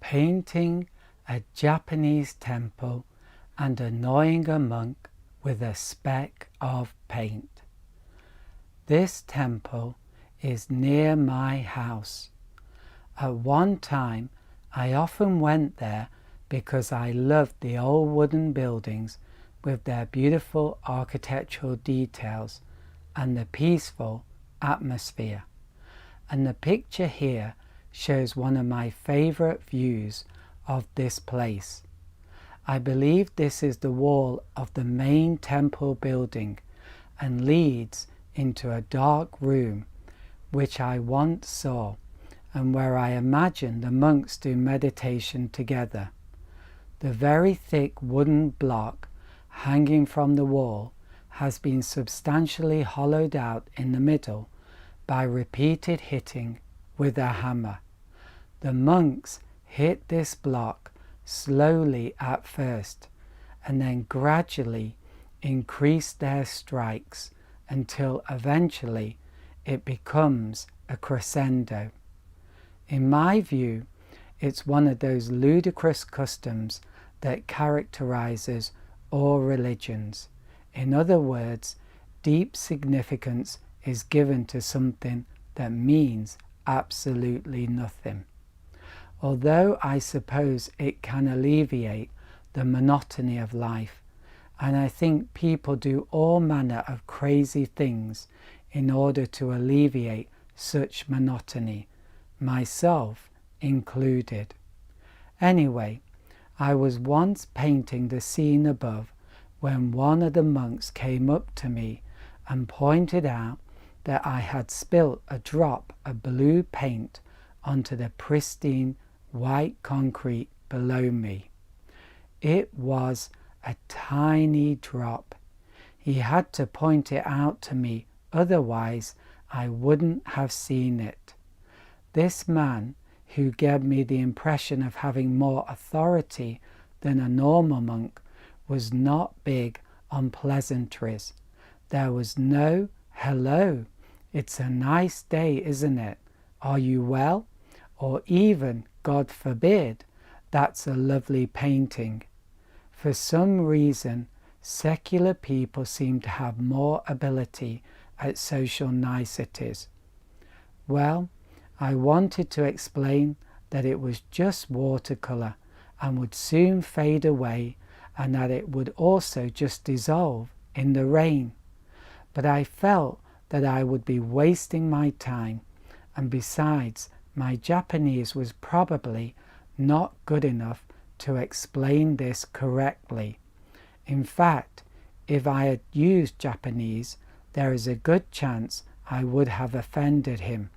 painting a Japanese temple and annoying a monk with a speck of paint. This temple is near my house. At one time, I often went there because I loved the old wooden buildings with their beautiful architectural details and the peaceful atmosphere. And the picture here shows one of my favorite views of this place. I believe this is the wall of the main temple building and leads into a dark room which I once saw and where I imagine the monks do meditation together. The very thick wooden block hanging from the wall has been substantially hollowed out in the middle by repeated hitting with a hammer. The monks hit this block slowly at first and then gradually increase their strikes until eventually it becomes a crescendo. In my view, it's one of those ludicrous customs that characterizes all religions. In other words, deep significance is given to something that means absolutely nothing. Although I suppose it can alleviate the monotony of life, and I think people do all manner of crazy things in order to alleviate such monotony, myself included. Anyway, I was once painting the scene above when one of the monks came up to me and pointed out that I had spilt a drop of blue paint onto the pristine white concrete below me. It was a tiny drop. He had to point it out to me, otherwise I wouldn't have seen it. This man, who gave me the impression of having more authority than a normal monk, was not big on pleasantries. There was no "hello, it's a nice day, isn't it? Are you well?" or even, "God forbid, that's a lovely painting." For some reason, secular people seem to have more ability at social niceties. Well, I wanted to explain that it was just watercolour and would soon fade away, and that it would also just dissolve in the rain. But I felt that I would be wasting my time, and besides, my Japanese was probably not good enough to explain this correctly. In fact, if I had used Japanese, there is a good chance I would have offended him,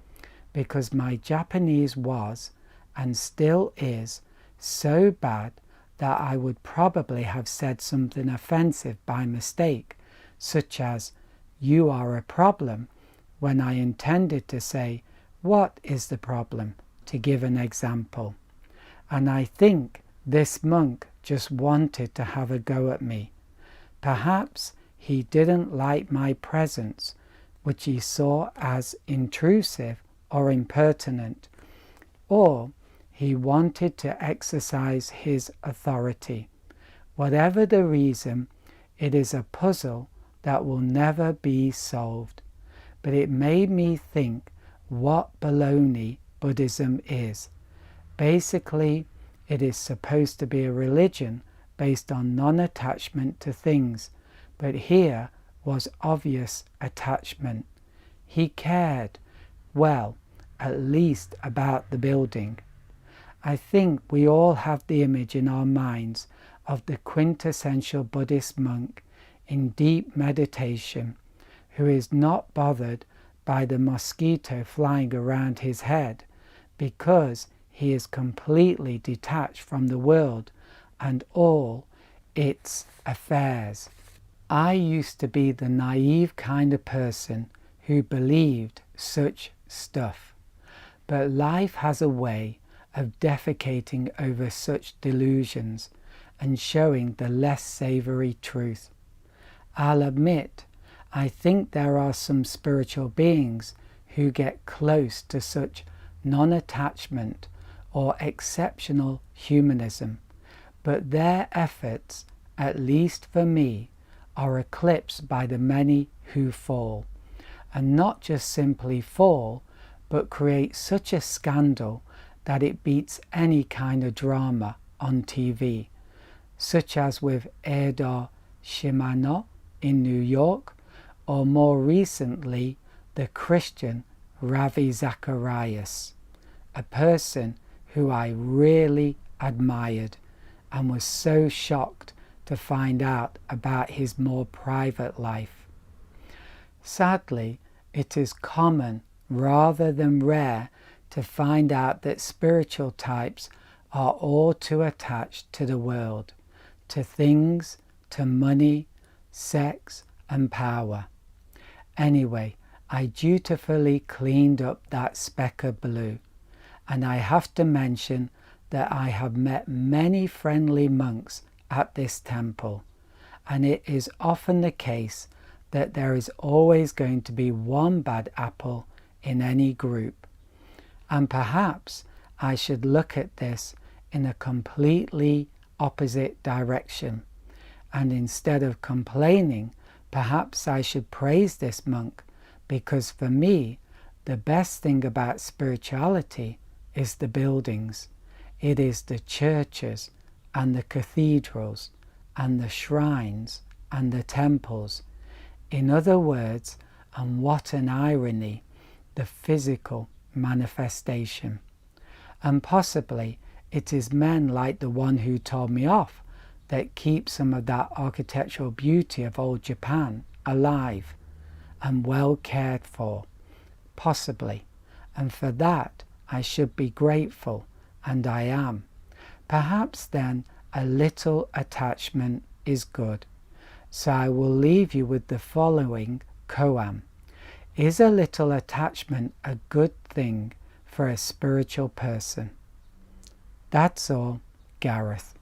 because my Japanese was, and still is, so bad that I would probably have said something offensive by mistake, such as "you are a problem," when I intended to say "what is the problem," to give an example. And I think this monk just wanted to have a go at me. Perhaps he didn't like my presence, which he saw as intrusive or impertinent, or he wanted to exercise his authority. Whatever the reason, it is a puzzle that will never be solved. But it made me think what baloney Buddhism is. Basically, it is supposed to be a religion based on non-attachment to things, but here was obvious attachment. He cared, well, at least about the building. I think we all have the image in our minds of the quintessential Buddhist monk in deep meditation, who is not bothered by the mosquito flying around his head, because he is completely detached from the world and all its affairs. I used to be the naive kind of person who believed such stuff, but life has a way of defecating over such delusions and showing the less savoury truth. I'll admit, I think there are some spiritual beings who get close to such non-attachment or exceptional humanism, but their efforts, at least for me, are eclipsed by the many who fall, and not just simply fall, but create such a scandal that it beats any kind of drama on TV, such as with Edo Shimano in New York, or more recently the Christian Ravi Zacharias, a person who I really admired and was so shocked to find out about his more private life. Sadly, it is common rather than rare to find out that spiritual types are all too attached to the world, to things, to money, sex, and power. Anyway, I dutifully cleaned up that speck of blue, and I have to mention that I have met many friendly monks at this temple, and it is often the case that there is always going to be one bad apple in any group. And perhaps I should look at this in a completely opposite direction, and instead of complaining, perhaps I should praise this monk, because for me, the best thing about spirituality is the buildings. It is the churches and the cathedrals and the shrines and the temples. In other words, and what an irony, the physical manifestation. And possibly it is men like the one who told me off that keep some of that architectural beauty of old Japan alive and well cared for, possibly, and for that I should be grateful, and I am. Perhaps then a little attachment is good. So I will leave you with the following koan. Is a little attachment a good thing for a spiritual person? That's all, Gareth.